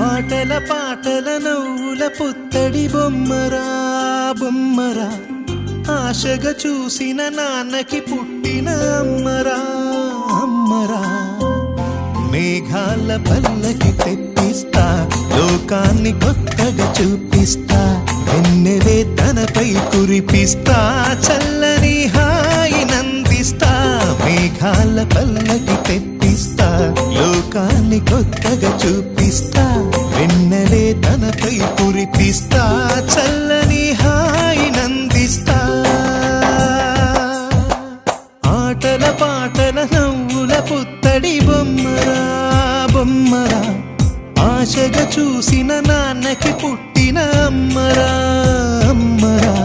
ఆటల పాటల నవ్వుల పుత్తడి బొమ్మరా బొమ్మరా, ఆశగా చూసిన నాన్నకి పుట్టిన అమ్మరా అమ్మరా. మేఘాల పల్లకి తెప్పిస్తా, లోకాన్ని కొత్తగా చూపిస్తా, వెన్నెలే తనపై కురిపిస్తా, చల్లని హాయి నందిస్తా. మేఘాల పల్లకి తెప్పిస్తా, లోకాన్ని కొత్తగా చూపిస్తా, వెన్నెలే తనపై కురిపిస్తా, చల్లని హాయి నందిస్తా. ఆటల పాటల నవ్వుల పుత్తడి బొమ్మరా బొమ్మరా, ఆశగా చూసిన నాన్నకి పుట్టిన అమ్మరా అమ్మరా.